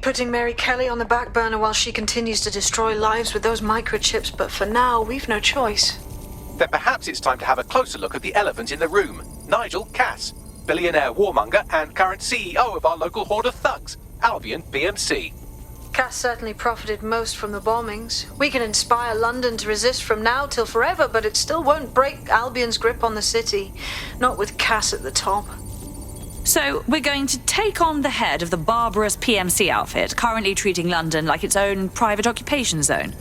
putting Mary Kelly on the back burner while she continues to destroy lives with those microchips, but for now, we've no choice. Then perhaps it's time to have a closer look at the elephant in the room. Nigel Cass, billionaire warmonger and current CEO of our local horde of thugs, Albion PMC. Cass certainly profited most from the bombings. We can inspire London to resist from now till forever, but it still won't break Albion's grip on the city. Not with Cass at the top. So, we're going to take on the head of the barbarous PMC outfit, currently treating London like its own private occupation zone.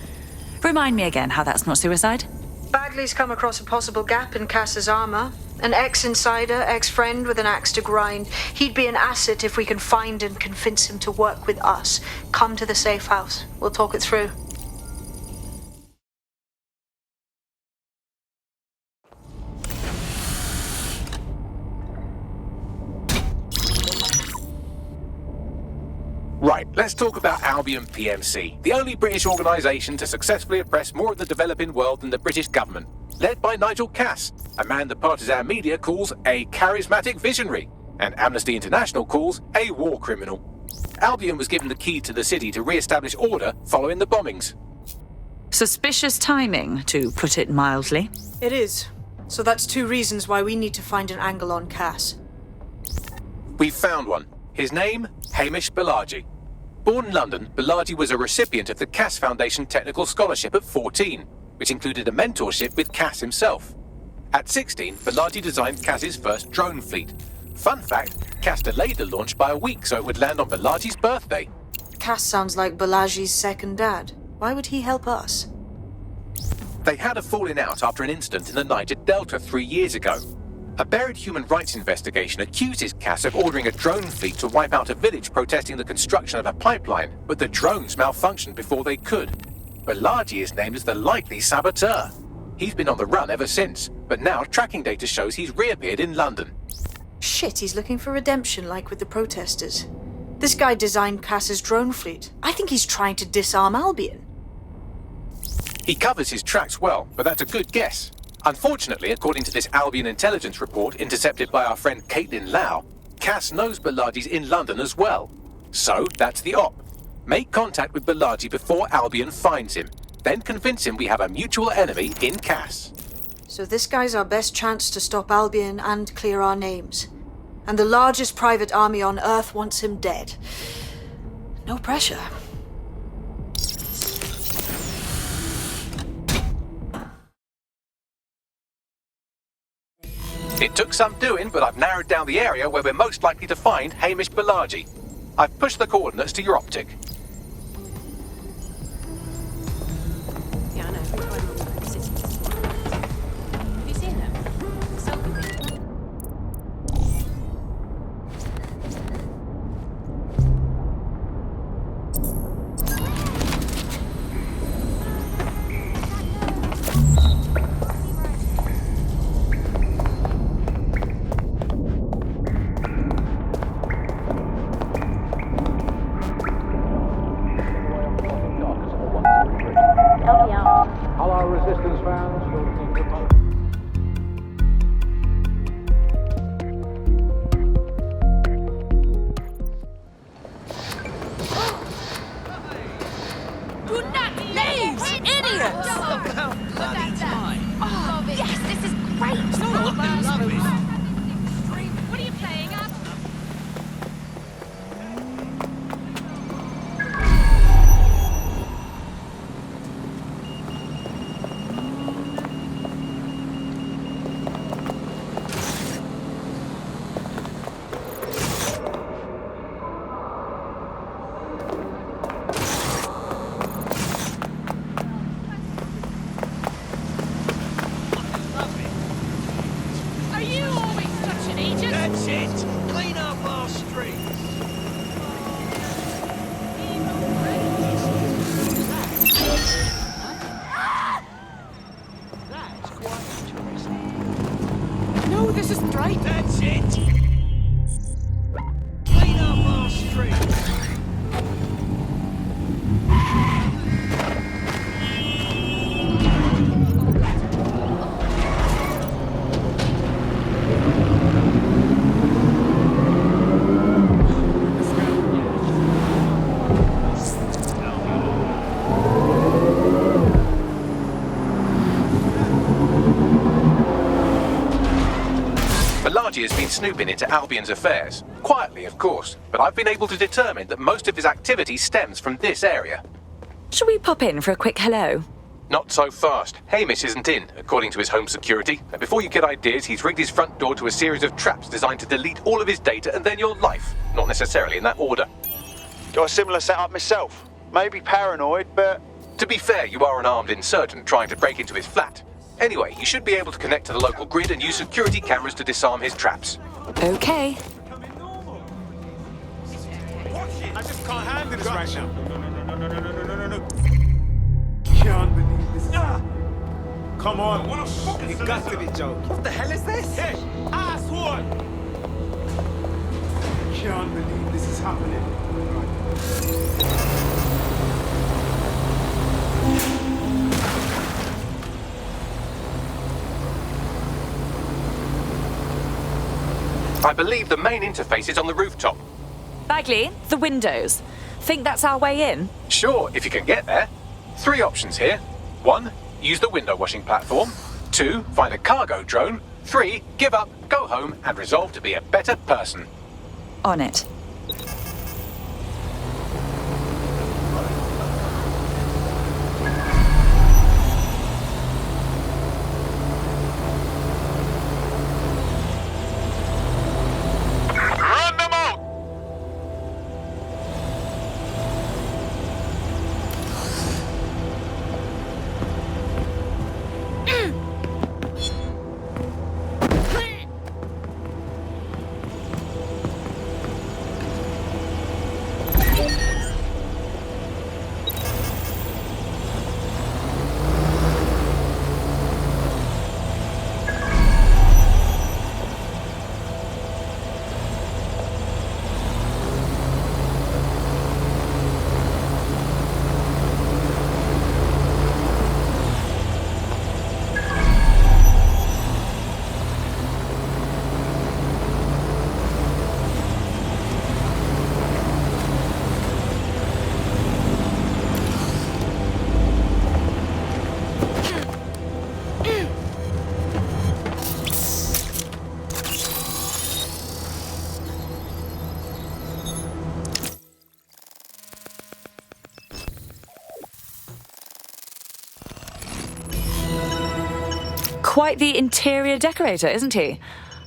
Remind me again how that's not suicide? Bagley's come across a possible gap in Cass's armor. An ex-insider, ex-friend with an axe to grind. He'd be an asset if we can find and convince him to work with us. Come to the safe house. We'll talk it through. Right, let's talk about Albion PMC, the only British organisation to successfully oppress more of the developing world than the British government. Led by Nigel Cass, a man the partisan media calls a charismatic visionary, and Amnesty International calls a war criminal. Albion was given the key to the city to re-establish order following the bombings. Suspicious timing, to put it mildly. It is. So that's two reasons why we need to find an angle on Cass. We've found one. His name, Hamish Balaji. Born in London, Balaji was a recipient of the Cass Foundation Technical Scholarship at 14, which included a mentorship with Cass himself. At 16, Balaji designed Cass's first drone fleet. Fun fact, Cass delayed the launch by a week so it would land on Balaji's birthday. Cass sounds like Balaji's second dad. Why would he help us? They had a falling out after an incident in the Niger Delta 3 years ago. A buried human rights investigation accuses Cass of ordering a drone fleet to wipe out a village protesting the construction of a pipeline, but the drones malfunctioned before they could. Balaji is named as the likely saboteur. He's been on the run ever since, but now tracking data shows he's reappeared in London. Shit, he's looking for redemption like with the protesters. This guy designed Cass's drone fleet. I think he's trying to disarm Albion. He covers his tracks well, but that's a good guess. Unfortunately, according to this Albion intelligence report intercepted by our friend Caitlin Lau, Cass knows Balaji's in London as well. So, that's the op. Make contact with Balaji before Albion finds him. Then convince him we have a mutual enemy in Cass. So this guy's our best chance to stop Albion and clear our names. And the largest private army on Earth wants him dead. No pressure. It took some doing, but I've narrowed down the area where we're most likely to find Hamish Balaji. I've pushed the coordinates to your optic. Yeah, I know. Have you seen them? All our resistance fans will keep them up. Do not leave, idiots! Bloody time. Oh, yes, this is great! Love it. What are you playing at? Are you always such an agent? That's it. Clean up our streets. That's quite interesting. No, this isn't right. That's it. Clean up our streets. security has been snooping into Albion's affairs. Quietly, of course, but I've been able to determine that most of his activity stems from this area. Shall we pop in for a quick hello? Not so fast. Hamish isn't in, according to his home security. And before you get ideas, he's rigged his front door to a series of traps designed to delete all of his data and then your life. Not necessarily in that order. Got a similar setup myself. Maybe paranoid, but... To be fair, you are an armed insurgent trying to break into his flat. Anyway, you should be able to connect to the local grid and use security cameras to disarm his traps. Okay. I just can't handle this right now. No. Can't believe this. Come on. What the fuck is this? You got to be joking. What the hell is this? Hey, asshole! Can't believe this is happening. I believe the main interface is on the rooftop. Bagley, the windows. Think that's our way in? Sure, if you can get there. 3 options here. 1, use the window washing platform. 2, find a cargo drone. 3, give up, go home, and resolve to be a better person. On it. Run them out! Quite the interior decorator, isn't he?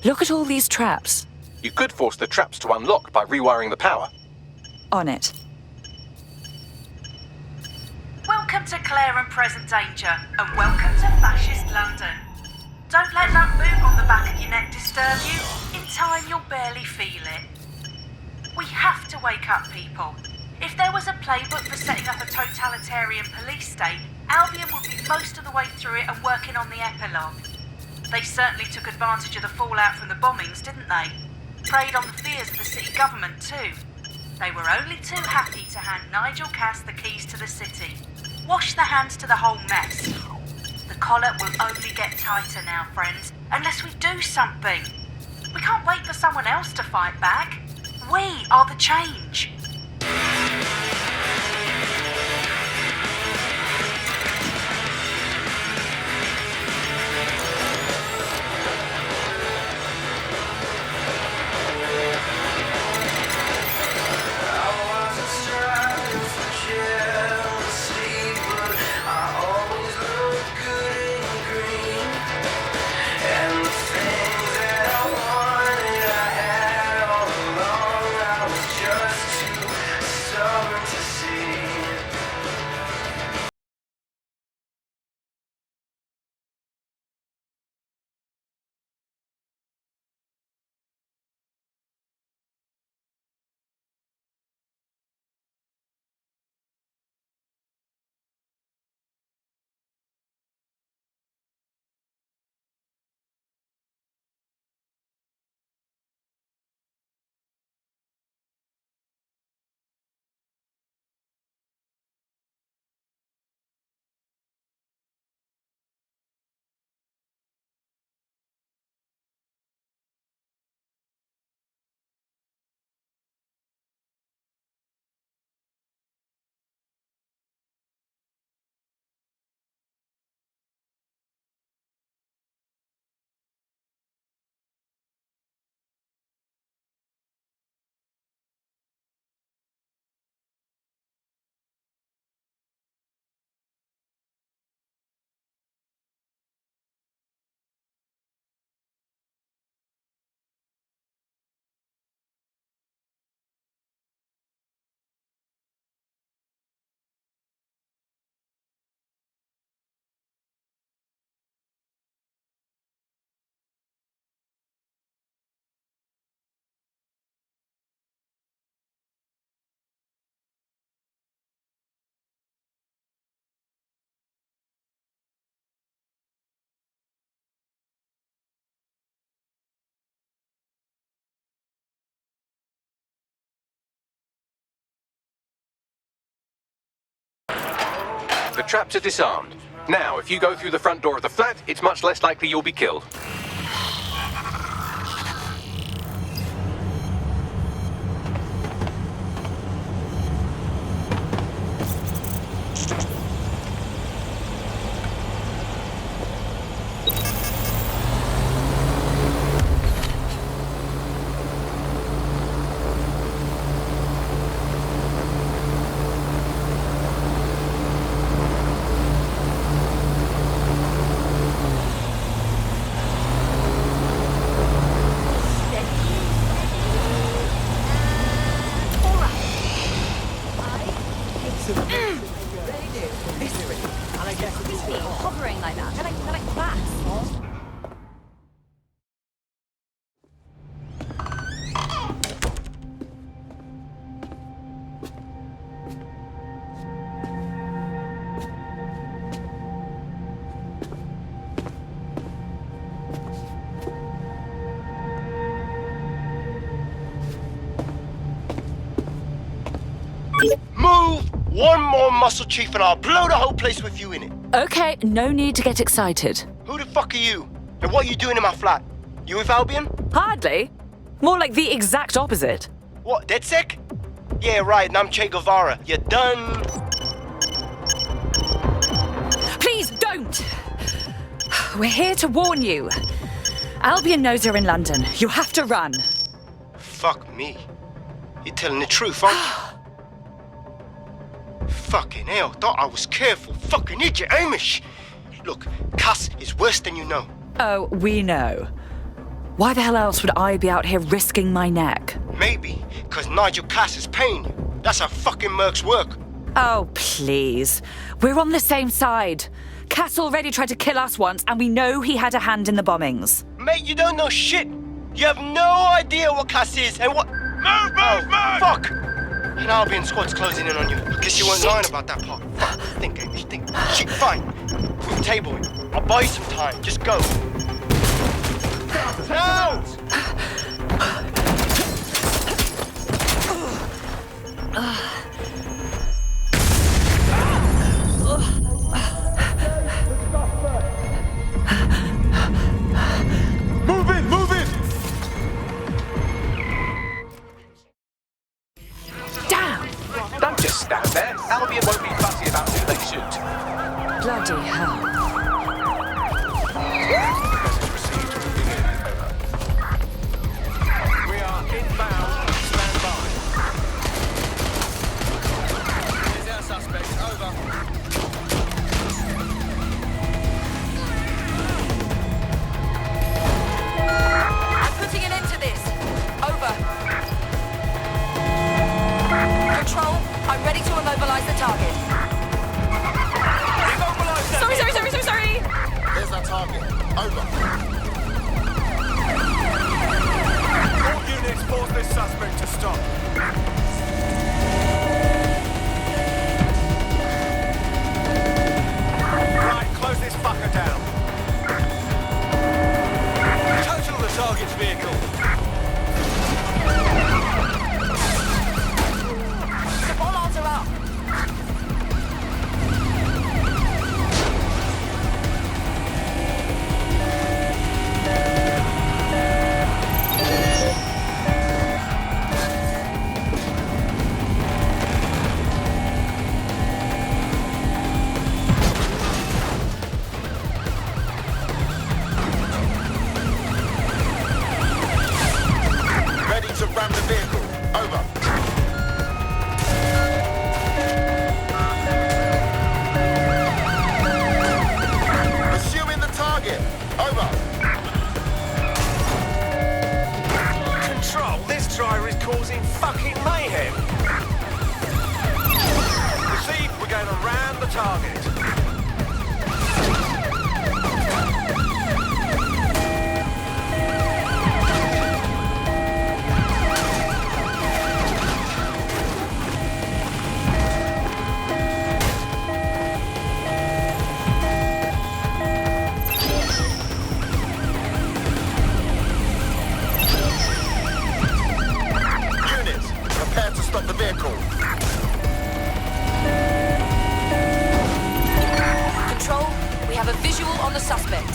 Look at all these traps. You could force the traps to unlock by rewiring the power. On it. Welcome to Clare and Present Danger, and welcome to Fascist London. Don't let that boot on the back of your neck disturb you. In time, you'll barely feel it. We have to wake up, people. If there was a playbook for setting up a totalitarian police state, Albion would be most of the way through it and working on the epilogue. They certainly took advantage of the fallout from the bombings, didn't they? Preyed on the fears of the city government too. They were only too happy to hand Nigel Cass the keys to the city. Wash the hands to the whole mess. The collar will only get tighter now, friends, unless we do something. We can't wait for someone else to fight back. We are the change. Just The traps are disarmed. Now, if you go through the front door of the flat, it's much less likely you'll be killed. Hovering like that, they're like bats. Move one more muscle, Chief, and I'll blow the whole place with you in it. Okay, no need to get excited. Who the fuck are you? And what are you doing in my flat? You with Albion? Hardly. More like the exact opposite. What, DedSec? Yeah, right, and I'm Che Guevara. You're done. Please don't! We're here to warn you. Albion knows you're in London. You have to run. Fuck me. You're telling the truth, aren't you? Fucking hell, thought I was careful. Fucking idiot, Amish. Look, Cass is worse than you know. Oh, we know. Why the hell else would I be out here risking my neck? Maybe, because Nigel Cass is paying you. That's how fucking mercs work. Oh, please. We're on the same side. Cass already tried to kill us once, and we know he had a hand in the bombings. Mate, you don't know shit. You have no idea what Cass is and what... Move! Fuck! An Albion squad's closing in on you. I guess you weren't lying about that part. Fuck. Think, Amish, think. Shit, fine. We'll table it. I'll buy you some time. Just go. No! Move in! Damn! Don't just stand there. Albion won't be fussy about who they shoot. Bloody hell. We are inbound. Stand by. suspect.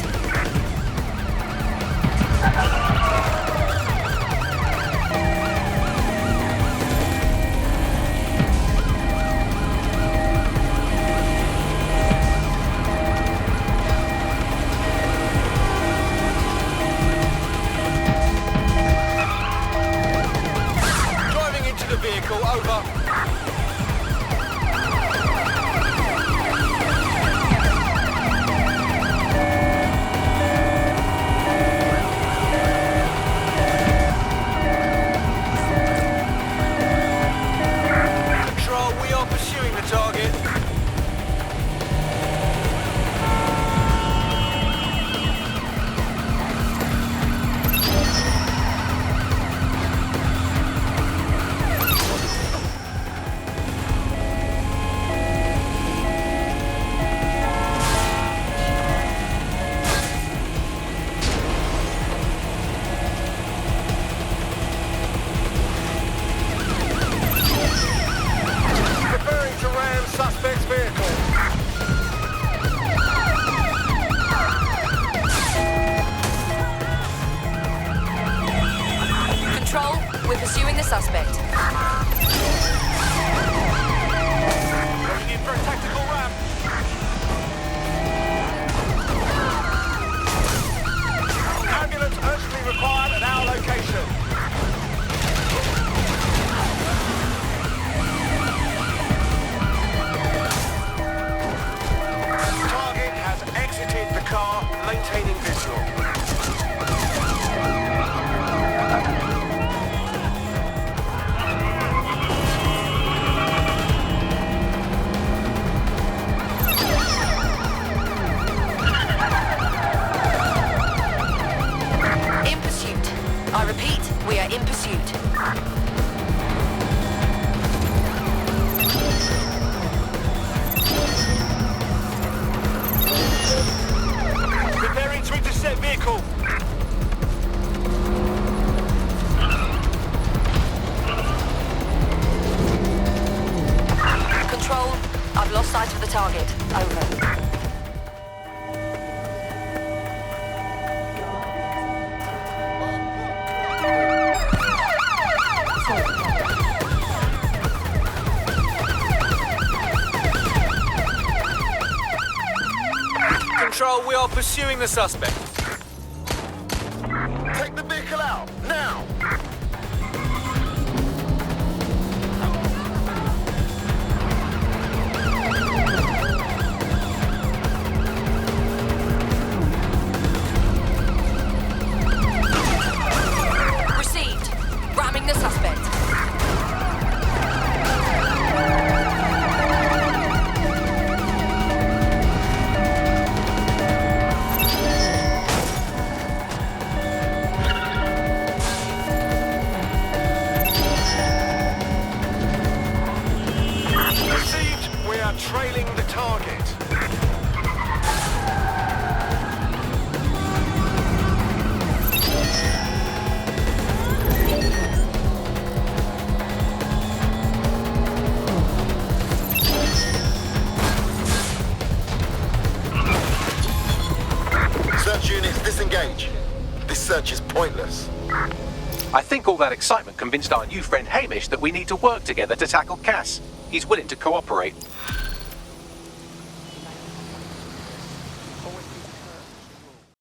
Driving into the vehicle, over. Control, we are pursuing the target. Preparing to ram suspect's vehicle. Control, we're pursuing the suspect. Going in for a tactical ram. Ambulance urgently required at our location. Target has exited the car, maintaining visual. In pursuit. I repeat, we are in pursuit. Preparing to intercept vehicle. Control, I've lost sight of the target. Over. Control, we are pursuing the suspect. Take the vehicle out, now! Received. Ramming the suspect. Received, we are trailing the target. Search units, disengage. This search is pointless. I think all that excitement convinced our new friend Hamish that we need to work together to tackle Cass. He's willing to cooperate.